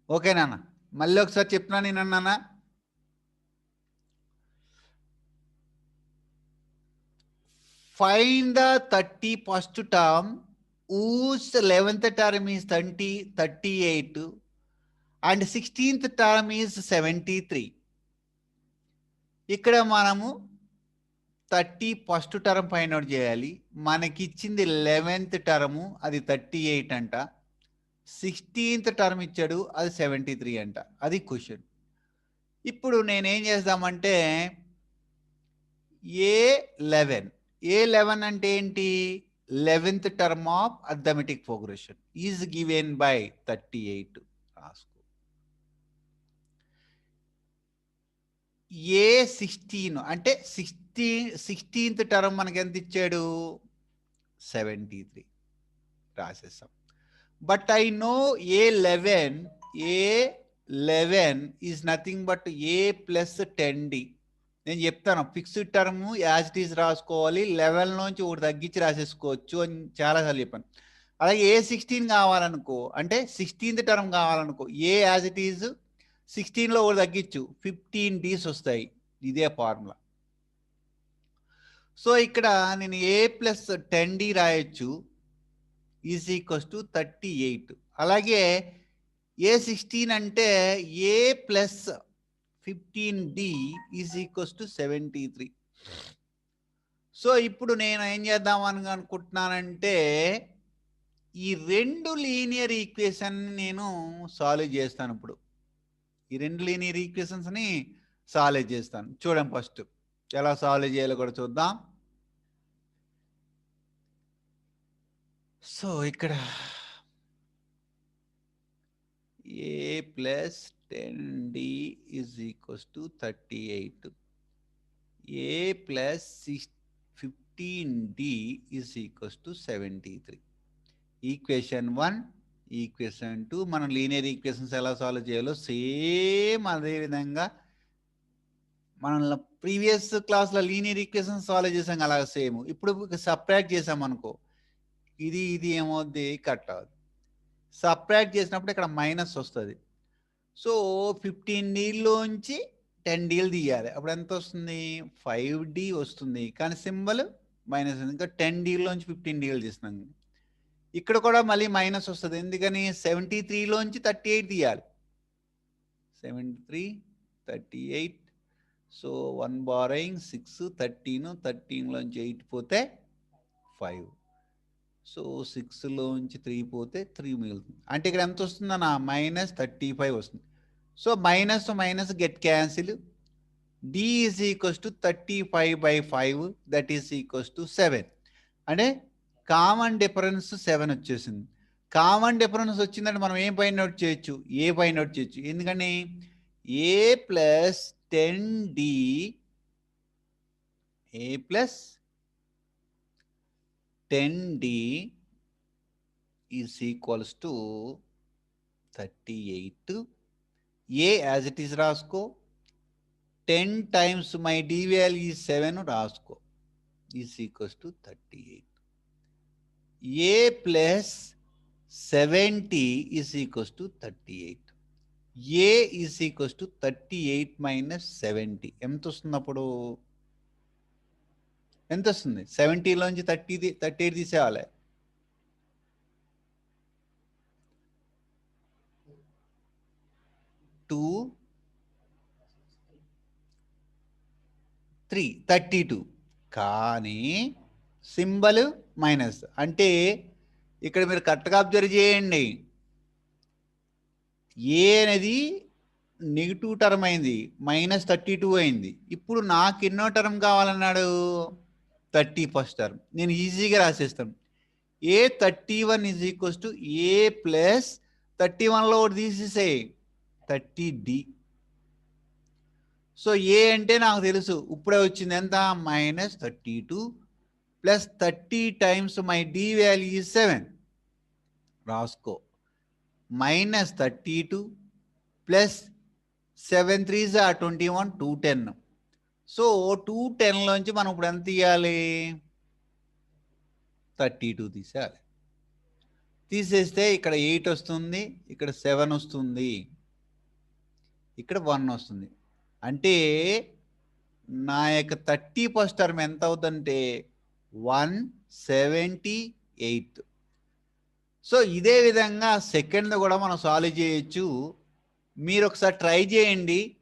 ఓకేనా? మళ్ళీ ఒకసారి చెప్తున్నాను నేనన్నా. Find the 31st term whose 11th term is 38 and 16th term is 73. ఇక్కడ మనము 31st టర్మ్ ఫైండ్ అవుట్ చేయాలి. మనకి ఇచ్చింది 11th టర్మ్, అది 38 అంట. 16th టర్మ్ ఇచ్చాడు, అది 73 అంట. అది క్వశ్చన్. ఇప్పుడు నేనేం చేద్దామంటే A11 అంటే ఏంటి? 11th term of arithmetic progression is given by 38 రాసుకో. A16 అంటే 16th టర్మ్ మనకి ఎంత ఇచ్చాడు? 73 రాసేసాం. But I know A11 is nothing but A plus 10D. నేను చెప్తాను, fixed term as it is రాసుకోవాలి, 11 నుంచి ఒకటి తగ్గించి రాసేసుకోవచ్చు అని చాలాసార్లు చెప్పాను. అలాగే A16 కావాలనుకో, అంటే 16th టర్మ్ కావాలనుకో, ఏ యాజ్ ఇట్ ఈజ్ 16లో ఒకటి తగ్గించు, 15Ds వస్తాయి. ఇదే ఫార్ములా. సో ఇక్కడ నేను A ప్లస్ 10D రాయొచ్చు ఈజ్ ఈక్వల్స్ టు 38. అలాగే A16 అంటే A plus 15D is equals to 73. So ఇప్పుడు నేను ఏం చేద్దామని అనుకుంటున్నానంటే ఈ రెండు లీనియర్ ఈక్వేషన్ నేను సాల్వ్ చేస్తాను. ఇప్పుడు ఈ రెండు లీనియర్ ఈక్వేషన్స్ని సాల్వ్ చేస్తాను. చూడండి, ఫస్ట్ ఎలా సాల్వ్ చేయాలో కూడా చూద్దాం. సో ఇక్కడ A plus 10D is equals to 38. A plus 15D is equals to 73. Equation 1, equation 2. మనం లీనియర్ ఈక్వేషన్స్ ఎలా సాల్వ్ చేయాలో సేమ్ అదే విధంగా మనం ప్రీవియస్ క్లాస్లో లీనియర్ ఈక్వేషన్స్ సాల్వ్ చేసాం అలా సేమ్. ఇప్పుడు సబ్ట్రాక్ట్ చేసాం అనుకో, ఇది ఏమవుద్ది? కట్ అవుద్ది. సబ్ట్రాక్ట్ చేసినప్పుడు ఇక్కడ మైనస్ వస్తుంది. సో 15Dలోంచి 10Dలు తీయాలి. అప్పుడు ఎంత వస్తుంది? 5D వస్తుంది. కానీ సింబల్ మైనస్, ఇంకా 10Dలోంచి 15Dలు తీస్తున్నాం. ఇక్కడ కూడా మళ్ళీ మైనస్ వస్తుంది. ఎందుకని? 73లోంచి 38 తీయాలి. 73, 38. సో 1 బారోయింగ్ 6, 13లోంచి 8 పోతే 5. సో 6లోంచి 3 పోతే 3 మిగులుతుంది. అంటే ఇక్కడ ఎంత వస్తుందన్నా? -35 వస్తుంది. So minus minus get cancel. D is equals to 35/5, that is equals to 7. అంటే కామన్ డిఫరెన్స్ 7 వచ్చేసింది. కామన్ డిఫరెన్స్ వచ్చిందంటే మనం ఏం ఫైండ్ అవుట్ చేయొచ్చు? ఏ ఫైండ్ అవుట్ చేయొచ్చు. ఎందుకని? A plus 10D is equals to 38. A as it is రాసుకో. 10 times my D value is 7 రాసుకో, is equals to 38. A plus 70 is equals to 38. A is equals to 38 minus 70. ఎంత వస్తుంది అప్పుడు? ఎంత వస్తుంది? 70లోంచి 38 తీసేయాలి. 2, 3, 32. కానీ సింబల్ మైనస్. అంటే ఇక్కడ మీరు కరెక్ట్గా అబ్జర్వ్ చేయండి, ఏ అనేది నెగిటివ్ టర్మ్ అయింది, -32 అయింది. ఇప్పుడు నాకు ఎన్నో టర్మ్ కావాలన్నాడు? 31st term. నేను ఈజీగా రాసేస్తాను. A31 is equals to A plus 31లో ఒకటి తీసేసే 30D. సో ఏ అంటే నాకు తెలుసు, ఇప్పుడే వచ్చింది ఎంత? -32 plus 30 times my D value is 7 రాసుకో. -32 ప్లస్ 7 3s are 21, 210. సో 210లోంచి మనం ఇప్పుడు ఎంత తీయాలి? 32 తీసేయాలి. తీసేస్తే ఇక్కడ 8 వస్తుంది, ఇక్కడ 7 వస్తుంది. ఇక్కడ 1 వస్తుంది. అంటే నా యొక్క 31st టర్మ్ ఎంత అవుతుందంటే 178. సో ఇదే విధంగా సెకండ్ కూడా మనం సాల్వ్ చేయొచ్చు. మీరు ఒకసారి ట్రై చేయండి.